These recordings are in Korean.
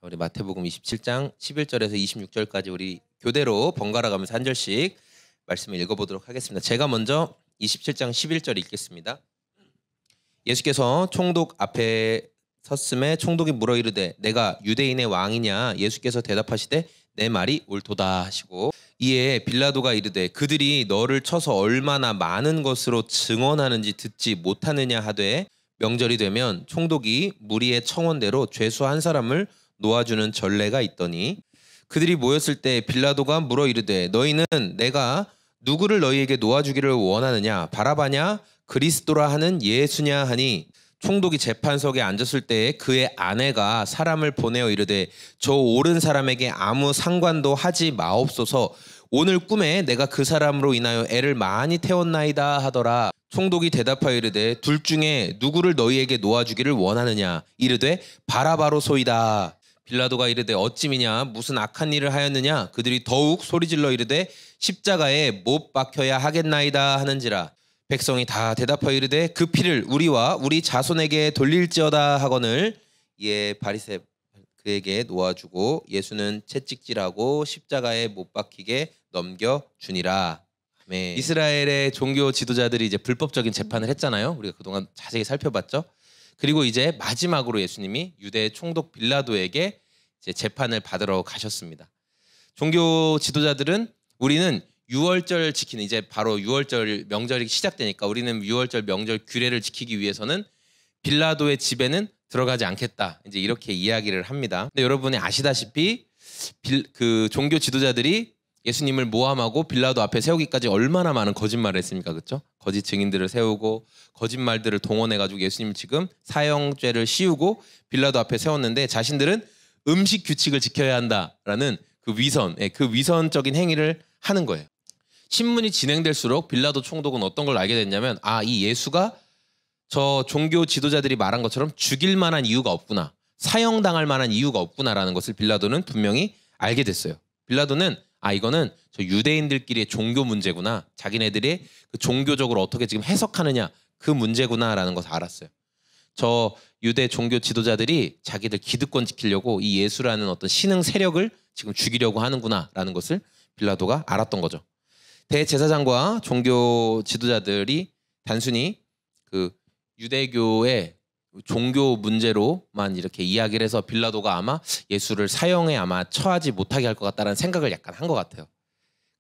우리 마태복음 27장 11절에서 26절까지 우리 교대로 번갈아 가면서 한 절씩 말씀을 읽어보도록 하겠습니다. 제가 먼저 27장 11절 읽겠습니다. 예수께서 총독 앞에 섰음에 총독이 물어 이르되 내가 유대인의 왕이냐? 예수께서 대답하시되 내 말이 옳도다 하시고, 이에 빌라도가 이르되 그들이 너를 쳐서 얼마나 많은 것으로 증언하는지 듣지 못하느냐 하되, 명절이 되면 총독이 무리의 청원대로 죄수 한 사람을 놓아주는 전례가 있더니, 그들이 모였을 때 빌라도가 물어 이르되 너희는 내가 누구를 너희에게 놓아주기를 원하느냐? 바라바냐? 그리스도라 하는 예수냐? 하니, 총독이 재판석에 앉았을 때에 그의 아내가 사람을 보내어 이르되 저 옳은 사람에게 아무 상관도 하지 마옵소서. 오늘 꿈에 내가 그 사람으로 인하여 애를 많이 태웠나이다 하더라. 총독이 대답하여 이르되 둘 중에 누구를 너희에게 놓아주기를 원하느냐? 이르되 바라바로소이다. 빌라도가 이르되 어찌미냐? 무슨 악한 일을 하였느냐? 그들이 더욱 소리질러 이르되 십자가에 못 박혀야 하겠나이다 하는지라. 백성이 다 대답하여 이르되 그 피를 우리와 우리 자손에게 돌릴지어다 하거늘, 이에 바리새 그에게 놓아주고 예수는 채찍질하고 십자가에 못 박히게 넘겨주니라. 아멘. 이스라엘의 종교 지도자들이 이제 불법적인 재판을 했잖아요. 우리가 그동안 자세히 살펴봤죠. 그리고 이제 마지막으로 예수님이 유대 총독 빌라도에게 이제 재판을 받으러 가셨습니다. 종교 지도자들은 우리는 유월절 지키는, 이제 바로 유월절 명절이 시작되니까 우리는 유월절 명절 규례를 지키기 위해서는 빌라도의 집에는 들어가지 않겠다, 이제 이렇게 이야기를 합니다. 근데 여러분이 아시다시피 그 종교 지도자들이 예수님을 모함하고 빌라도 앞에 세우기까지 얼마나 많은 거짓말을 했습니까? 그렇죠? 거짓 증인들을 세우고 거짓말들을 동원해가지고 예수님 지금 사형죄를 씌우고 빌라도 앞에 세웠는데, 자신들은 음식 규칙을 지켜야 한다라는 그 위선적인 행위를 하는 거예요. 신문이 진행될수록 빌라도 총독은 어떤 걸 알게 됐냐면, 이 예수가 저 종교 지도자들이 말한 것처럼 죽일 만한 이유가 없구나, 사형당할 만한 이유가 없구나라는 것을 빌라도는 분명히 알게 됐어요. 빌라도는 이거는 저 유대인들끼리의 종교 문제구나, 자기네들이 그 종교적으로 어떻게 지금 해석하느냐 그 문제구나라는 것을 알았어요. 저 유대 종교 지도자들이 자기들 기득권 지키려고 이 예수라는 어떤 신흥 세력을 지금 죽이려고 하는구나라는 것을 빌라도가 알았던 거죠. 대제사장과 종교 지도자들이 단순히 그 유대교의 종교 문제로만 이렇게 이야기를 해서 빌라도가 아마 예수를 사형에 아마 처하지 못하게 할 것 같다는 생각을 약간 한 것 같아요.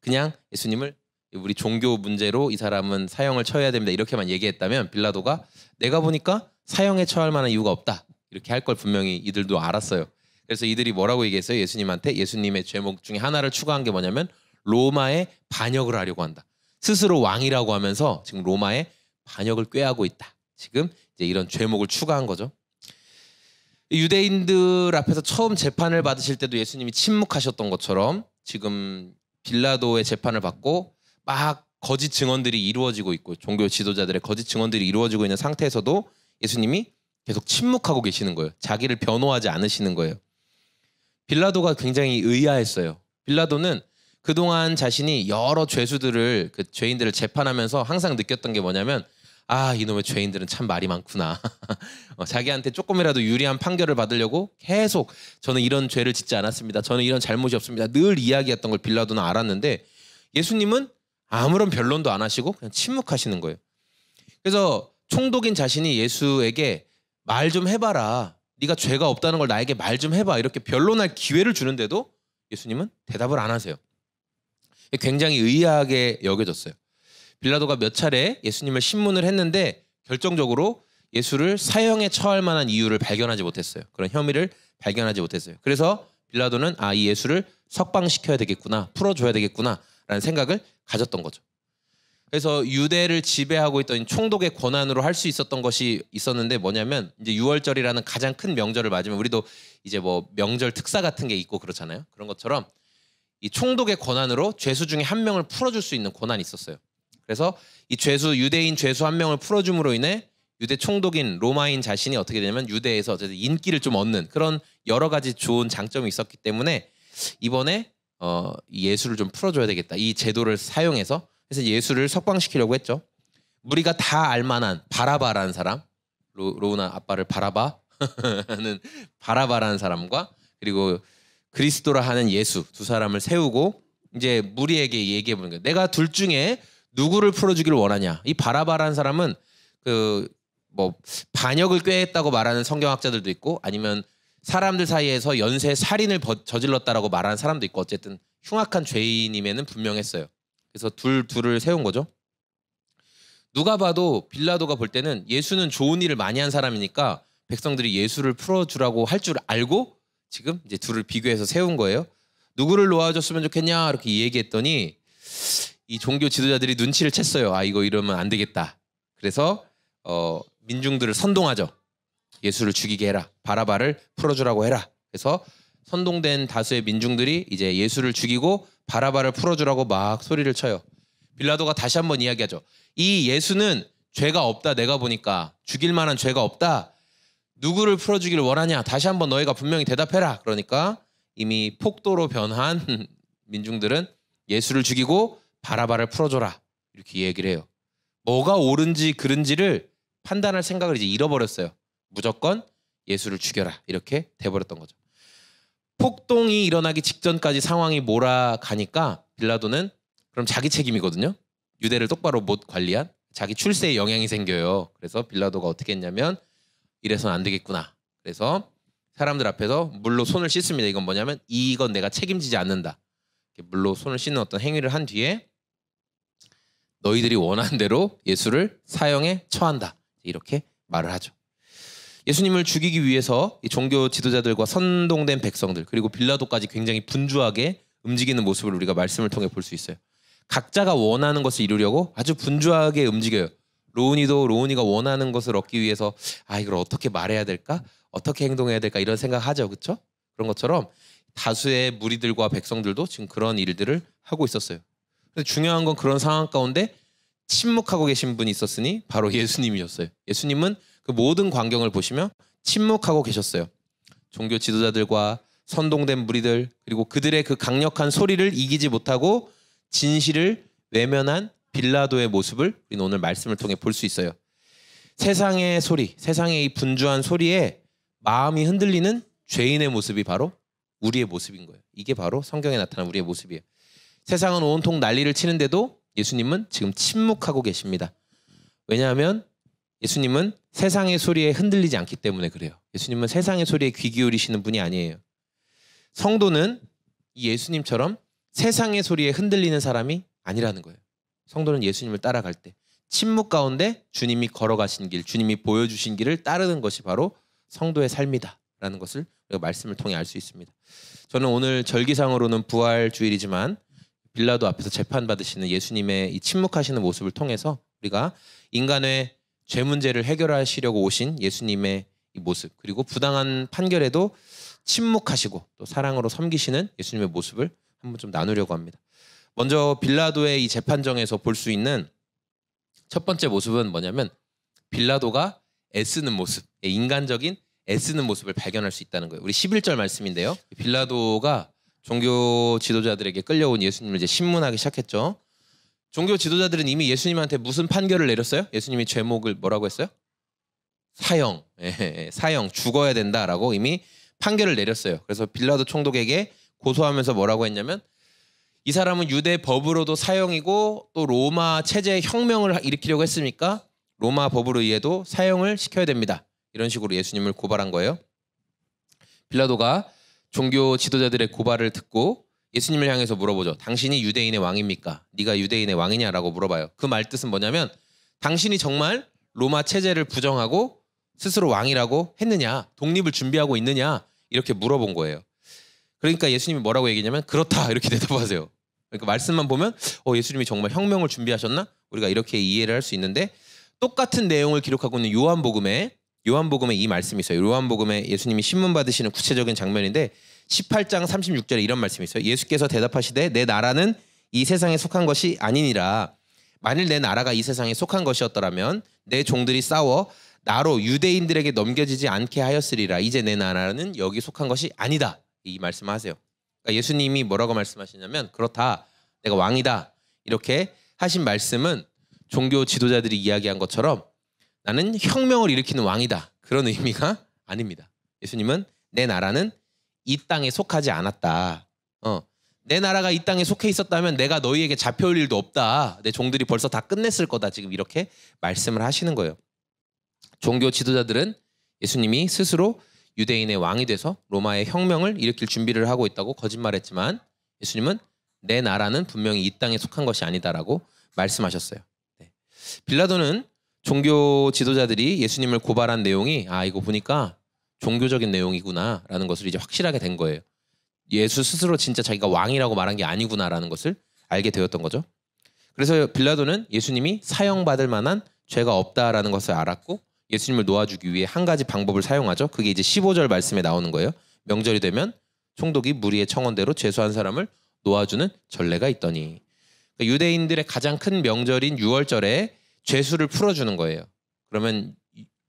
그냥 예수님을 우리 종교 문제로 이 사람은 사형을 처해야 됩니다 이렇게만 얘기했다면, 빌라도가 내가 보니까 사형에 처할 만한 이유가 없다 이렇게 할 걸 분명히 이들도 알았어요. 그래서 이들이 뭐라고 얘기했어요? 예수님한테 예수님의 죄목 중에 하나를 추가한 게 뭐냐면 로마에 반역을 하려고 한다. 스스로 왕이라고 하면서 지금 로마에 반역을 꾀하고 있다. 지금 이제 이런 죄목을 추가한 거죠. 유대인들 앞에서 처음 재판을 받으실 때도 예수님이 침묵하셨던 것처럼 지금 빌라도의 재판을 받고 막 거짓 증언들이 이루어지고 있고 종교 지도자들의 거짓 증언들이 이루어지고 있는 상태에서도 예수님이 계속 침묵하고 계시는 거예요. 자기를 변호하지 않으시는 거예요. 빌라도가 굉장히 의아했어요. 빌라도는 그동안 자신이 여러 죄수들을, 그 죄인들을 재판하면서 항상 느꼈던 게 뭐냐면, 이놈의 죄인들은 참 말이 많구나. 자기한테 조금이라도 유리한 판결을 받으려고 계속 저는 이런 죄를 짓지 않았습니다, 저는 이런 잘못이 없습니다, 늘 이야기했던 걸 빌라도는 알았는데, 예수님은 아무런 변론도 안 하시고 그냥 침묵하시는 거예요. 그래서 총독인 자신이 예수에게 말 좀 해봐라, 네가 죄가 없다는 걸 나에게 말 좀 해봐, 이렇게 변론할 기회를 주는데도 예수님은 대답을 안 하세요. 굉장히 의아하게 여겨졌어요. 빌라도가 몇 차례 예수님을 신문을 했는데 결정적으로 예수를 사형에 처할 만한 이유를 발견하지 못했어요. 그런 혐의를 발견하지 못했어요. 그래서 빌라도는 이 예수를 석방시켜야 되겠구나, 풀어줘야 되겠구나 라는 생각을 가졌던 거죠. 그래서 유대를 지배하고 있던 총독의 권한으로 할 수 있었던 것이 있었는데, 뭐냐면 이제 유월절이라는 가장 큰 명절을 맞으면 우리도 이제 뭐 명절 특사 같은 게 있고 그렇잖아요. 그런 것처럼 이 총독의 권한으로 죄수 중에 한 명을 풀어줄 수 있는 권한이 있었어요. 그래서 이 유대인 죄수 한 명을 풀어줌으로 인해 유대 총독인 로마인 자신이 어떻게 되냐면 유대에서 인기를 좀 얻는 그런 여러 가지 좋은 장점이 있었기 때문에 이번에 예수를 좀 풀어줘야 되겠다, 이 제도를 사용해서. 그래서 예수를 석방시키려고 했죠. 우리가 다 알만한 바라바라는 사람, 로우나 아빠를 바라바는 바라바라는 사람과 그리고 그리스도라 하는 예수 두 사람을 세우고 이제 무리에게 얘기해 보는 거예요. 내가 둘 중에 누구를 풀어주기를 원하냐. 이 바라바라는 사람은 그 뭐 반역을 꾀했다고 말하는 성경학자들도 있고 아니면 사람들 사이에서 연쇄 살인을 저질렀다라고 말하는 사람도 있고 어쨌든 흉악한 죄인임에는 분명했어요. 그래서 둘을 세운 거죠. 누가 봐도 빌라도가 볼 때는 예수는 좋은 일을 많이 한 사람이니까 백성들이 예수를 풀어주라고 할 줄 알고 지금 이제 둘을 비교해서 세운 거예요. 누구를 놓아줬으면 좋겠냐 이렇게 얘기했더니 이 종교 지도자들이 눈치를 챘어요. 아 이거 이러면 안 되겠다. 그래서 민중들을 선동하죠. 예수를 죽이게 해라. 바라바를 풀어주라고 해라. 그래서 선동된 다수의 민중들이 이제 예수를 죽이고 바라바를 풀어주라고 막 소리를 쳐요. 빌라도가 다시 한번 이야기하죠. 이 예수는 죄가 없다. 내가 보니까 죽일 만한 죄가 없다. 누구를 풀어주기를 원하냐. 다시 한번 너희가 분명히 대답해라. 그러니까 이미 폭도로 변한 민중들은 예수를 죽이고 바라바를 풀어줘라. 이렇게 얘기를 해요. 뭐가 옳은지 그른지를 판단할 생각을 이제 잃어버렸어요. 무조건 예수를 죽여라. 이렇게 돼버렸던 거죠. 폭동이 일어나기 직전까지 상황이 몰아가니까 빌라도는 그럼 자기 책임이거든요. 유대를 똑바로 못 관리한 자기 출세에 영향이 생겨요. 그래서 빌라도가 어떻게 했냐면 이래서는 안 되겠구나. 그래서 사람들 앞에서 물로 손을 씻습니다. 이건 뭐냐면 이건 내가 책임지지 않는다. 물로 손을 씻는 어떤 행위를 한 뒤에 너희들이 원하는 대로 예수를 사형에 처한다. 이렇게 말을 하죠. 예수님을 죽이기 위해서 이 종교 지도자들과 선동된 백성들 그리고 빌라도까지 굉장히 분주하게 움직이는 모습을 우리가 말씀을 통해 볼 수 있어요. 각자가 원하는 것을 이루려고 아주 분주하게 움직여요. 로운이가 원하는 것을 얻기 위해서 아 이걸 어떻게 말해야 될까? 어떻게 행동해야 될까? 이런 생각하죠. 그렇죠? 그런 것처럼 다수의 무리들과 백성들도 지금 그런 일들을 하고 있었어요. 근데 중요한 건 그런 상황 가운데 침묵하고 계신 분이 있었으니 바로 예수님이었어요. 예수님은 그 모든 광경을 보시며 침묵하고 계셨어요. 종교 지도자들과 선동된 무리들 그리고 그들의 그 강력한 소리를 이기지 못하고 진실을 외면한 빌라도의 모습을 우리는 오늘 말씀을 통해 볼 수 있어요. 세상의 소리, 세상의 이 분주한 소리에 마음이 흔들리는 죄인의 모습이 바로 우리의 모습인 거예요. 이게 바로 성경에 나타난 우리의 모습이에요. 세상은 온통 난리를 치는데도 예수님은 지금 침묵하고 계십니다. 왜냐하면 예수님은 세상의 소리에 흔들리지 않기 때문에 그래요. 예수님은 세상의 소리에 귀 기울이시는 분이 아니에요. 성도는 이 예수님처럼 세상의 소리에 흔들리는 사람이 아니라는 거예요. 성도는 예수님을 따라갈 때 침묵 가운데 주님이 걸어가신 길, 주님이 보여주신 길을 따르는 것이 바로 성도의 삶이다라는 것을 우리가 말씀을 통해 알 수 있습니다. 저는 오늘 절기상으로는 부활주일이지만 빌라도 앞에서 재판받으시는 예수님의 이 침묵하시는 모습을 통해서 우리가 인간의 죄 문제를 해결하시려고 오신 예수님의 이 모습 그리고 부당한 판결에도 침묵하시고 또 사랑으로 섬기시는 예수님의 모습을 한번 좀 나누려고 합니다. 먼저 빌라도의 이 재판정에서 볼 수 있는 첫 번째 모습은 뭐냐면 빌라도가 애쓰는 모습, 인간적인 애쓰는 모습을 발견할 수 있다는 거예요. 우리 11절 말씀인데요. 빌라도가 종교 지도자들에게 끌려온 예수님을 이제 신문하기 시작했죠. 종교 지도자들은 이미 예수님한테 무슨 판결을 내렸어요? 예수님이 죄목을 뭐라고 했어요? 사형, 사형, 죽어야 된다라고 이미 판결을 내렸어요. 그래서 빌라도 총독에게 고소하면서 뭐라고 했냐면 이 사람은 유대 법으로도 사형이고 또 로마 체제 혁명을 일으키려고 했으니까 로마 법으로 의해도 사형을 시켜야 됩니다. 이런 식으로 예수님을 고발한 거예요. 빌라도가 종교 지도자들의 고발을 듣고 예수님을 향해서 물어보죠. 당신이 유대인의 왕입니까? 네가 유대인의 왕이냐라고 물어봐요. 그 말뜻은 뭐냐면 당신이 정말 로마 체제를 부정하고 스스로 왕이라고 했느냐? 독립을 준비하고 있느냐? 이렇게 물어본 거예요. 그러니까 예수님이 뭐라고 얘기했냐면 그렇다 이렇게 대답하세요. 그러니까 말씀만 보면 예수님이 정말 혁명을 준비하셨나? 우리가 이렇게 이해를 할 수 있는데 똑같은 내용을 기록하고 있는 요한복음에 이 말씀이 있어요. 요한복음에 예수님이 신문 받으시는 구체적인 장면인데 18장 36절에 이런 말씀이 있어요. 예수께서 대답하시되 내 나라는 이 세상에 속한 것이 아니니라. 만일 내 나라가 이 세상에 속한 것이었더라면 내 종들이 싸워 나로 유대인들에게 넘겨지지 않게 하였으리라. 이제 내 나라는 여기 속한 것이 아니다. 이 말씀을 하세요. 그러니까 예수님이 뭐라고 말씀하시냐면 그렇다. 내가 왕이다. 이렇게 하신 말씀은 종교 지도자들이 이야기한 것처럼 나는 혁명을 일으키는 왕이다. 그런 의미가 아닙니다. 예수님은 내 나라는 이 땅에 속하지 않았다. 내 나라가 이 땅에 속해 있었다면 내가 너희에게 잡혀올 일도 없다. 내 종들이 벌써 다 끝냈을 거다. 지금 이렇게 말씀을 하시는 거예요. 종교 지도자들은 예수님이 스스로 유대인의 왕이 돼서 로마의 혁명을 일으킬 준비를 하고 있다고 거짓말했지만 예수님은 내 나라는 분명히 이 땅에 속한 것이 아니다라고 말씀하셨어요. 네. 빌라도는 종교 지도자들이 예수님을 고발한 내용이 이거 보니까 종교적인 내용이구나라는 것을 이제 확실하게 된 거예요. 예수 스스로 진짜 자기가 왕이라고 말한 게 아니구나라는 것을 알게 되었던 거죠. 그래서 빌라도는 예수님이 사형받을 만한 죄가 없다라는 것을 알았고 예수님을 놓아주기 위해 한 가지 방법을 사용하죠. 그게 이제 15절 말씀에 나오는 거예요. 명절이 되면 총독이 무리의 청원대로 죄수한 사람을 놓아주는 전례가 있더니. 그러니까 유대인들의 가장 큰 명절인 6월절에 죄수를 풀어주는 거예요. 그러면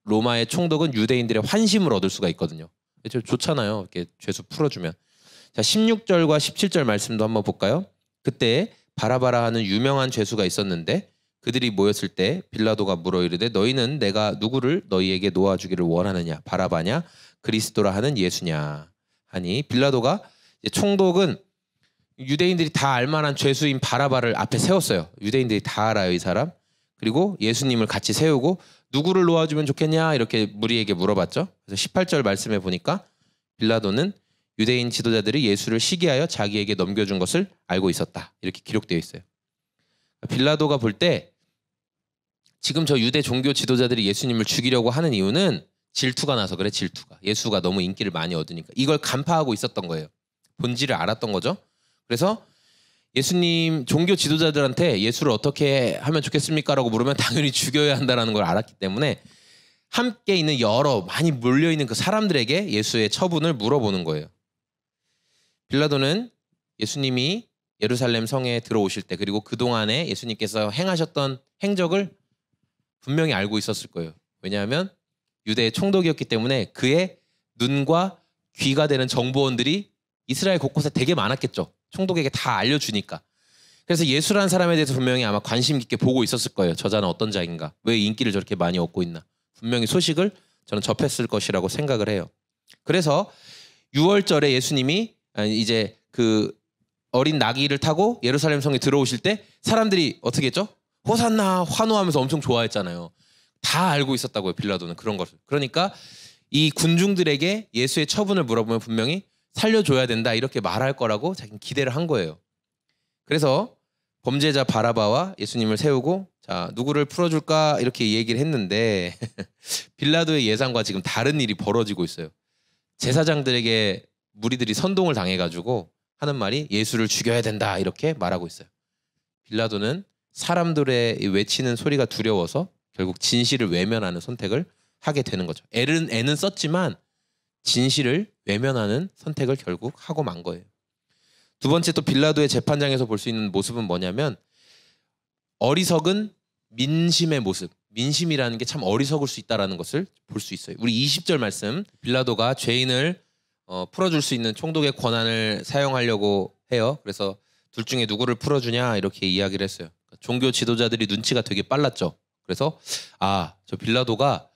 로마의 총독은 유대인들의 환심을 얻을 수가 있거든요. 좋잖아요. 이렇게 죄수 풀어주면. 자, 16절과 17절 말씀도 한번 볼까요? 그때 바라바라 하는 유명한 죄수가 있었는데 그들이 모였을 때 빌라도가 물어 이르되 너희는 내가 누구를 너희에게 놓아주기를 원하느냐? 바라바냐? 그리스도라 하는 예수냐? 하니 빌라도가 총독은 유대인들이 다 알만한 죄수인 바라바를 앞에 세웠어요. 유대인들이 다 알아요, 이 사람. 그리고 예수님을 같이 세우고 누구를 놓아주면 좋겠냐? 이렇게 무리에게 물어봤죠. 그래서 18절 말씀에 보니까 빌라도는 유대인 지도자들이 예수를 시기하여 자기에게 넘겨준 것을 알고 있었다. 이렇게 기록되어 있어요. 빌라도가 볼 때 지금 저 유대 종교 지도자들이 예수님을 죽이려고 하는 이유는 질투가 나서 그래. 질투가. 예수가 너무 인기를 많이 얻으니까. 이걸 간파하고 있었던 거예요. 본질을 알았던 거죠. 그래서 예수님 종교 지도자들한테 예수를 어떻게 하면 좋겠습니까? 라고 물으면 당연히 죽여야 한다는 걸 알았기 때문에 함께 있는 많이 몰려있는 그 사람들에게 예수의 처분을 물어보는 거예요. 빌라도는 예수님이 예루살렘 성에 들어오실 때 그리고 그동안에 예수님께서 행하셨던 행적을 분명히 알고 있었을 거예요. 왜냐하면 유대의 총독이었기 때문에 그의 눈과 귀가 되는 정보원들이 이스라엘 곳곳에 되게 많았겠죠. 총독에게 다 알려주니까. 그래서 예수라는 사람에 대해서 분명히 아마 관심 깊게 보고 있었을 거예요. 저자는 어떤 자인가? 왜 인기를 저렇게 많이 얻고 있나? 분명히 소식을 저는 접했을 것이라고 생각을 해요. 그래서 6월절에 예수님이 이제 그 어린 나귀를 타고 예루살렘 성에 들어오실 때 사람들이 어떻게 했죠? 호산나 환호하면서 엄청 좋아했잖아요. 다 알고 있었다고요. 빌라도는 그런 것을. 그러니까 이 군중들에게 예수의 처분을 물어보면 분명히 살려줘야 된다 이렇게 말할 거라고 자기는 기대를 한 거예요. 그래서 범죄자 바라바와 예수님을 세우고 자 누구를 풀어줄까 이렇게 얘기를 했는데 빌라도의 예상과 지금 다른 일이 벌어지고 있어요. 제사장들에게 무리들이 선동을 당해가지고 하는 말이 예수를 죽여야 된다 이렇게 말하고 있어요. 빌라도는 사람들의 외치는 소리가 두려워서 결국 진실을 외면하는 선택을 하게 되는 거죠. 애는 썼지만 진실을 외면하는 선택을 결국 하고 만 거예요. 두 번째 또 빌라도의 재판장에서 볼 수 있는 모습은 뭐냐면 어리석은 민심의 모습. 민심이라는 게 참 어리석을 수 있다는 것을 볼 수 있어요. 우리 20절 말씀 빌라도가 죄인을 풀어줄 수 있는 총독의 권한을 사용하려고 해요. 그래서 둘 중에 누구를 풀어주냐 이렇게 이야기를 했어요. 종교 지도자들이 눈치가 되게 빨랐죠. 그래서 저 빌라도가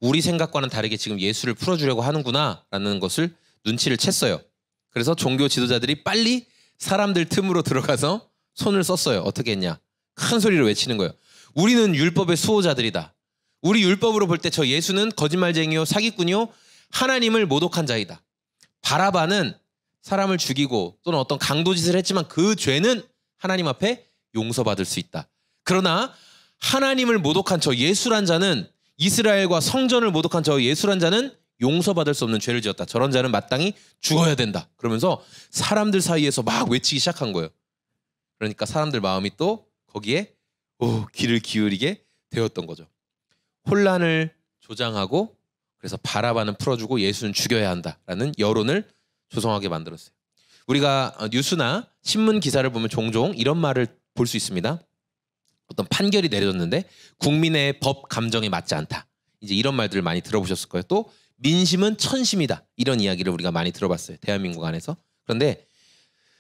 우리 생각과는 다르게 지금 예수를 풀어주려고 하는구나 라는 것을 눈치를 챘어요. 그래서 종교 지도자들이 빨리 사람들 틈으로 들어가서 손을 썼어요. 어떻게 했냐? 큰 소리로 외치는 거예요. 우리는 율법의 수호자들이다. 우리 율법으로 볼 때 저 예수는 거짓말쟁이요 사기꾼이요 하나님을 모독한 자이다. 바라바는 사람을 죽이고 또는 어떤 강도짓을 했지만 그 죄는 하나님 앞에 용서받을 수 있다. 그러나 하나님을 모독한 저 예수란 자는 이스라엘과 성전을 모독한 저 예수란 자는 용서받을 수 없는 죄를 지었다. 저런 자는 마땅히 죽어야 된다. 그러면서 사람들 사이에서 막 외치기 시작한 거예요. 그러니까 사람들 마음이 또 거기에 귀를 기울이게 되었던 거죠. 혼란을 조장하고 그래서 바라바는 풀어주고 예수는 죽여야 한다라는 여론을 조성하게 만들었어요. 우리가 뉴스나 신문 기사를 보면 종종 이런 말을 볼 수 있습니다. 어떤 판결이 내려졌는데 국민의 법 감정에 맞지 않다. 이제 이런 말들을 많이 들어보셨을 거예요. 또 민심은 천심이다. 이런 이야기를 우리가 많이 들어봤어요. 대한민국 안에서. 그런데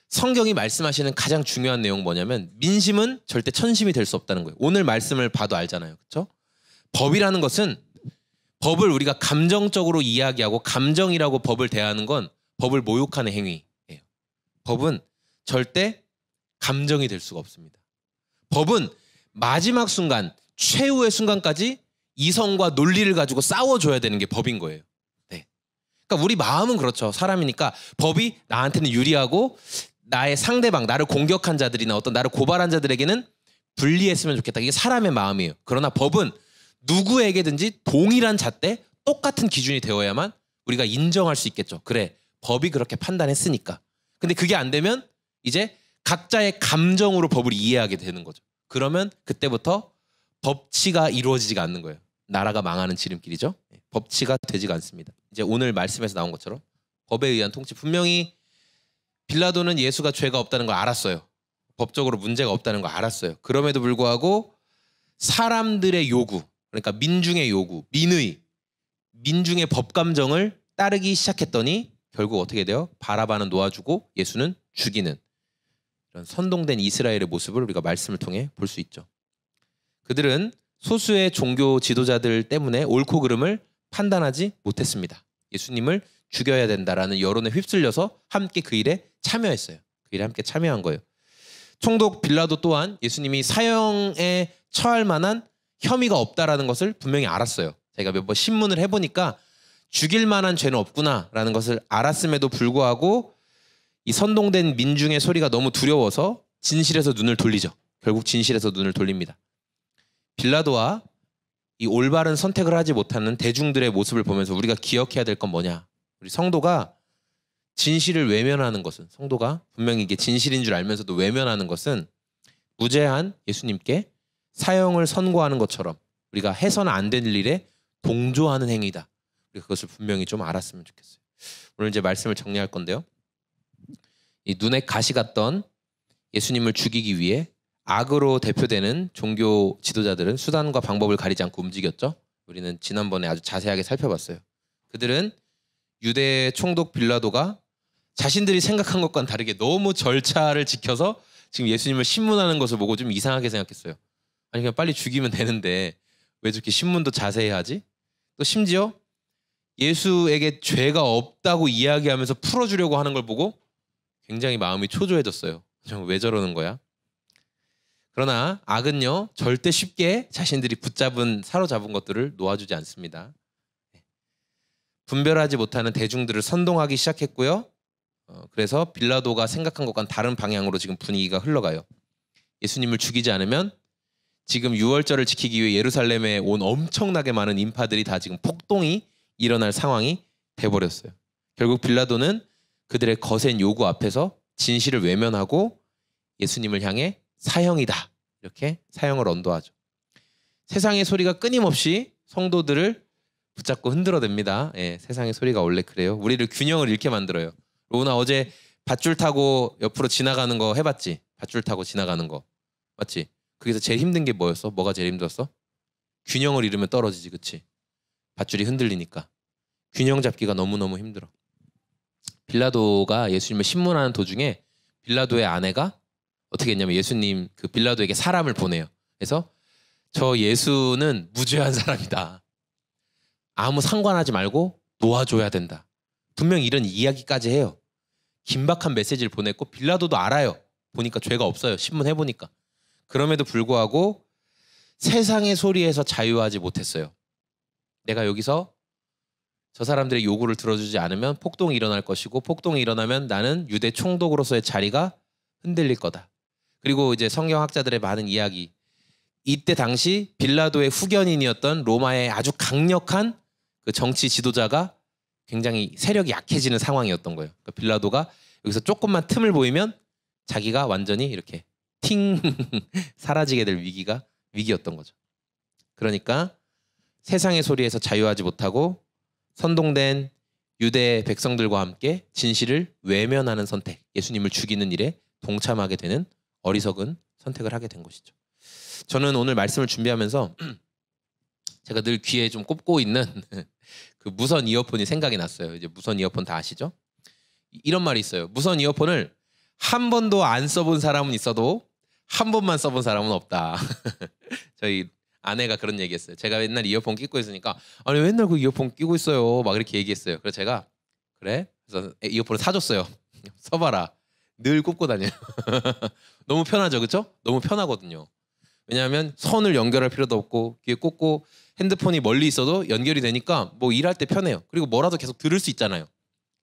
성경이 말씀하시는 가장 중요한 내용 뭐냐면 민심은 절대 천심이 될 수 없다는 거예요. 오늘 말씀을 봐도 알잖아요. 그렇죠? 법이라는 것은 법을 우리가 감정적으로 이야기하고 감정이라고 법을 대하는 건 법을 모욕하는 행위예요. 법은 절대 감정이 될 수가 없습니다. 법은 마지막 순간, 최후의 순간까지 이성과 논리를 가지고 싸워줘야 되는 게 법인 거예요. 네. 그러니까 우리 마음은 그렇죠. 사람이니까 법이 나한테는 유리하고 나의 상대방, 나를 공격한 자들이나 어떤 나를 고발한 자들에게는 불리했으면 좋겠다. 이게 사람의 마음이에요. 그러나 법은 누구에게든지 동일한 잣대, 똑같은 기준이 되어야만 우리가 인정할 수 있겠죠. 그래, 법이 그렇게 판단했으니까. 근데 그게 안 되면 이제 각자의 감정으로 법을 이해하게 되는 거죠. 그러면 그때부터 법치가 이루어지지가 않는 거예요. 나라가 망하는 지름길이죠. 법치가 되지가 않습니다. 이제 오늘 말씀에서 나온 것처럼 법에 의한 통치. 분명히 빌라도는 예수가 죄가 없다는 걸 알았어요. 법적으로 문제가 없다는 걸 알았어요. 그럼에도 불구하고 사람들의 요구, 그러니까 민중의 요구, 민중의 법감정을 따르기 시작했더니 결국 어떻게 돼요? 바라바는 놓아주고 예수는 죽이는 이런 선동된 이스라엘의 모습을 우리가 말씀을 통해 볼 수 있죠. 그들은 소수의 종교 지도자들 때문에 옳고 그름을 판단하지 못했습니다. 예수님을 죽여야 된다라는 여론에 휩쓸려서 함께 그 일에 참여했어요. 그 일에 함께 참여한 거예요. 총독 빌라도 또한 예수님이 사형에 처할 만한 혐의가 없다라는 것을 분명히 알았어요. 제가 몇 번 신문을 해보니까 죽일 만한 죄는 없구나라는 것을 알았음에도 불구하고 이 선동된 민중의 소리가 너무 두려워서 진실에서 눈을 돌리죠. 결국 진실에서 눈을 돌립니다. 빌라도와 이 올바른 선택을 하지 못하는 대중들의 모습을 보면서 우리가 기억해야 될 건 뭐냐? 우리 성도가 진실을 외면하는 것은, 성도가 분명히 이게 진실인 줄 알면서도 외면하는 것은 무죄한 예수님께 사형을 선고하는 것처럼 우리가 해서는 안 될 일에 동조하는 행위다. 우리가 그것을 분명히 좀 알았으면 좋겠어요. 오늘 이제 말씀을 정리할 건데요. 이 눈에 가시 같던 예수님을 죽이기 위해 악으로 대표되는 종교 지도자들은 수단과 방법을 가리지 않고 움직였죠. 우리는 지난번에 아주 자세하게 살펴봤어요. 그들은 유대 총독 빌라도가 자신들이 생각한 것과는 다르게 너무 절차를 지켜서 지금 예수님을 신문하는 것을 보고 좀 이상하게 생각했어요. 아니 그냥 빨리 죽이면 되는데 왜 저렇게 신문도 자세히 하지? 또 심지어 예수에게 죄가 없다고 이야기하면서 풀어주려고 하는 걸 보고 굉장히 마음이 초조해졌어요. 왜 저러는 거야? 그러나 악은요 절대 쉽게 자신들이 사로잡은 것들을 놓아주지 않습니다. 분별하지 못하는 대중들을 선동하기 시작했고요. 그래서 빌라도가 생각한 것과는 다른 방향으로 지금 분위기가 흘러가요. 예수님을 죽이지 않으면 지금 유월절을 지키기 위해 예루살렘에 온 엄청나게 많은 인파들이 다 지금 폭동이 일어날 상황이 돼버렸어요. 결국 빌라도는 그들의 거센 요구 앞에서 진실을 외면하고 예수님을 향해 사형이다. 이렇게 사형을 언도하죠. 세상의 소리가 끊임없이 성도들을 붙잡고 흔들어댑니다. 예, 세상의 소리가 원래 그래요. 우리를 균형을 잃게 만들어요. 로우나 어제 밧줄 타고 옆으로 지나가는 거 해봤지? 밧줄 타고 지나가는 거 맞지? 거기서 제일 힘든 게 뭐였어? 뭐가 제일 힘들었어? 균형을 잃으면 떨어지지, 그치? 밧줄이 흔들리니까 균형 잡기가 너무너무 힘들어. 빌라도가 예수님을 신문하는 도중에 빌라도의 아내가 어떻게 했냐면 예수님 그 빌라도에게 사람을 보내요. 그래서 저 예수는 무죄한 사람이다. 아무 상관하지 말고 놓아줘야 된다. 분명히 이런 이야기까지 해요. 긴박한 메시지를 보냈고 빌라도도 알아요. 보니까 죄가 없어요. 신문해보니까. 그럼에도 불구하고 세상의 소리에서 자유하지 못했어요. 내가 여기서 저 사람들의 요구를 들어주지 않으면 폭동이 일어날 것이고 폭동이 일어나면 나는 유대 총독으로서의 자리가 흔들릴 거다. 그리고 이제 성경학자들의 많은 이야기, 이때 당시 빌라도의 후견인이었던 로마의 아주 강력한 그 정치 지도자가 굉장히 세력이 약해지는 상황이었던 거예요. 그러니까 빌라도가 여기서 조금만 틈을 보이면 자기가 완전히 이렇게 팅 사라지게 될 위기였던 거죠. 그러니까 세상의 소리에서 자유하지 못하고 선동된 유대 백성들과 함께 진실을 외면하는 선택, 예수님을 죽이는 일에 동참하게 되는 어리석은 선택을 하게 된 것이죠. 저는 오늘 말씀을 준비하면서 제가 늘 귀에 좀 꼽고 있는 그 무선 이어폰이 생각이 났어요. 이제 무선 이어폰 다 아시죠? 이런 말이 있어요. 무선 이어폰을 한 번도 안 써본 사람은 있어도 한 번만 써본 사람은 없다. 저희 아내가 그런 얘기했어요. 제가 맨날 이어폰 끼고 있으니까 아니 맨날 그 이어폰 끼고 있어요. 막 이렇게 얘기했어요. 그래서 제가 그래? 그래서 이어폰을 사줬어요. 써봐라. 늘 꽂고 다녀요. 너무 편하죠, 그렇죠? 너무 편하거든요. 왜냐하면 선을 연결할 필요도 없고 귀에 꽂고 핸드폰이 멀리 있어도 연결이 되니까 뭐 일할 때 편해요. 그리고 뭐라도 계속 들을 수 있잖아요.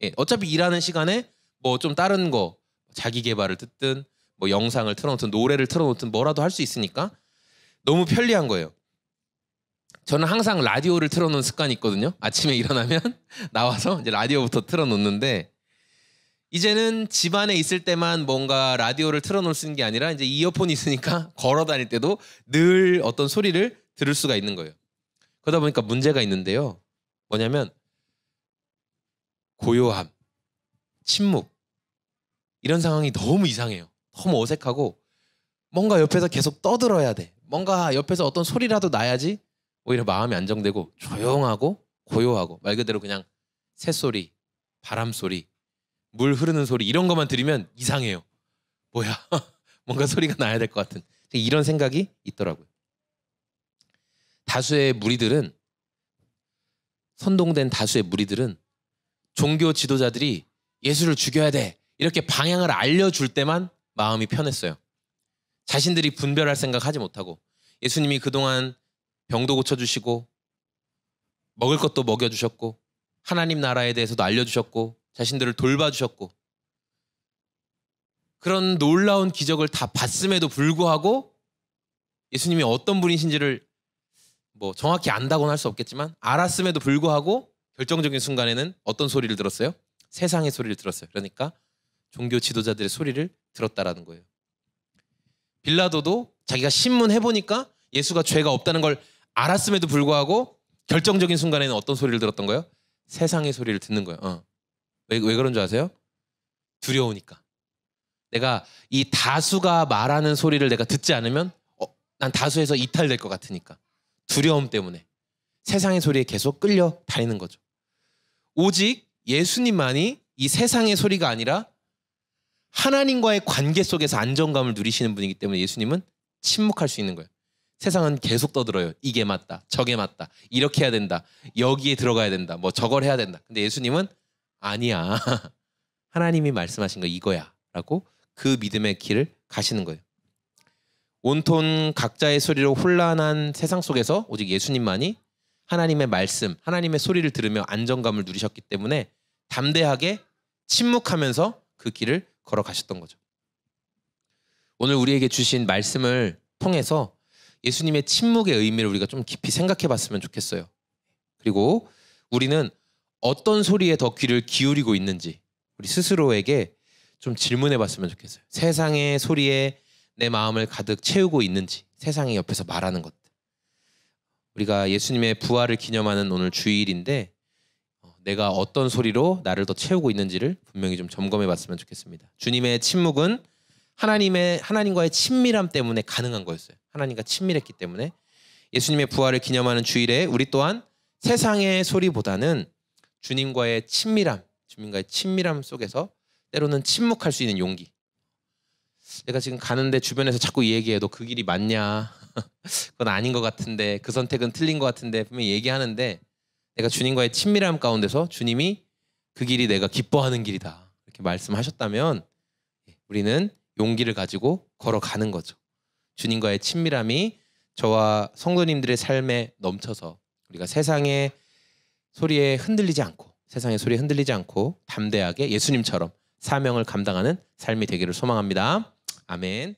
예, 어차피 일하는 시간에 뭐 좀 다른 거 자기 개발을 듣든 뭐 영상을 틀어놓든 노래를 틀어놓든 뭐라도 할 수 있으니까 너무 편리한 거예요. 저는 항상 라디오를 틀어놓는 습관이 있거든요. 아침에 일어나면 나와서 이제 라디오부터 틀어놓는데 이제는 집안에 있을 때만 뭔가 라디오를 틀어놓을 수 있는 게 아니라 이제 이어폰이 있으니까 걸어 다닐 때도 늘 어떤 소리를 들을 수가 있는 거예요. 그러다 보니까 문제가 있는데요. 뭐냐면 고요함, 침묵 이런 상황이 너무 이상해요. 너무 어색하고 뭔가 옆에서 계속 떠들어야 돼. 뭔가 옆에서 어떤 소리라도 나야지 오히려 마음이 안정되고 조용하고 고요하고 말 그대로 그냥 새소리, 바람소리, 물 흐르는 소리 이런 것만 들으면 이상해요. 뭐야 뭔가 소리가 나야 될 것 같은 이런 생각이 있더라고요. 선동된 다수의 무리들은 종교 지도자들이 예수를 죽여야 돼 이렇게 방향을 알려줄 때만 마음이 편했어요. 자신들이 분별할 생각 하지 못하고 예수님이 그동안 병도 고쳐주시고 먹을 것도 먹여주셨고 하나님 나라에 대해서도 알려주셨고 자신들을 돌봐주셨고 그런 놀라운 기적을 다 봤음에도 불구하고 예수님이 어떤 분이신지를 뭐 정확히 안다고는 할 수 없겠지만 알았음에도 불구하고 결정적인 순간에는 어떤 소리를 들었어요? 세상의 소리를 들었어요. 그러니까 종교 지도자들의 소리를 들었다라는 거예요. 빌라도도 자기가 신문해보니까 예수가 죄가 없다는 걸 알았음에도 불구하고 결정적인 순간에는 어떤 소리를 들었던 거예요? 세상의 소리를 듣는 거예요. 왜 그런 줄 아세요? 두려우니까. 내가 이 다수가 말하는 소리를 내가 듣지 않으면 난 다수에서 이탈될 것 같으니까. 두려움 때문에 세상의 소리에 계속 끌려 다니는 거죠. 오직 예수님만이 이 세상의 소리가 아니라 하나님과의 관계 속에서 안정감을 누리시는 분이기 때문에 예수님은 침묵할 수 있는 거예요. 세상은 계속 떠들어요. 이게 맞다, 저게 맞다, 이렇게 해야 된다, 여기에 들어가야 된다, 뭐 저걸 해야 된다. 근데 예수님은 아니야. 하나님이 말씀하신 거 이거야 라고 그 믿음의 길을 가시는 거예요. 온통 각자의 소리로 혼란한 세상 속에서 오직 예수님만이 하나님의 말씀, 하나님의 소리를 들으며 안정감을 누리셨기 때문에 담대하게 침묵하면서 그 길을 걸어가셨던 거죠. 오늘 우리에게 주신 말씀을 통해서 예수님의 침묵의 의미를 우리가 좀 깊이 생각해 봤으면 좋겠어요. 그리고 우리는 어떤 소리에 더 귀를 기울이고 있는지 우리 스스로에게 좀 질문해 봤으면 좋겠어요. 세상의 소리에 내 마음을 가득 채우고 있는지, 세상이 옆에서 말하는 것들. 우리가 예수님의 부활을 기념하는 오늘 주일인데 내가 어떤 소리로 나를 더 채우고 있는지를 분명히 좀 점검해 봤으면 좋겠습니다. 주님의 침묵은 하나님과의 친밀함 때문에 가능한 거였어요. 하나님과 친밀했기 때문에. 예수님의 부활을 기념하는 주일에 우리 또한 세상의 소리보다는 주님과의 친밀함 속에서 때로는 침묵할 수 있는 용기. 내가 지금 가는데 주변에서 자꾸 얘기해. 너 그 길이 맞냐? 그건 아닌 것 같은데, 그 선택은 틀린 것 같은데 분명히 얘기하는데 내가 주님과의 친밀함 가운데서 주님이 그 길이 내가 기뻐하는 길이다 이렇게 말씀하셨다면 우리는 용기를 가지고 걸어가는 거죠. 주님과의 친밀함이 저와 성도님들의 삶에 넘쳐서 우리가 세상의 소리에 흔들리지 않고 담대하게 예수님처럼 사명을 감당하는 삶이 되기를 소망합니다. 아멘.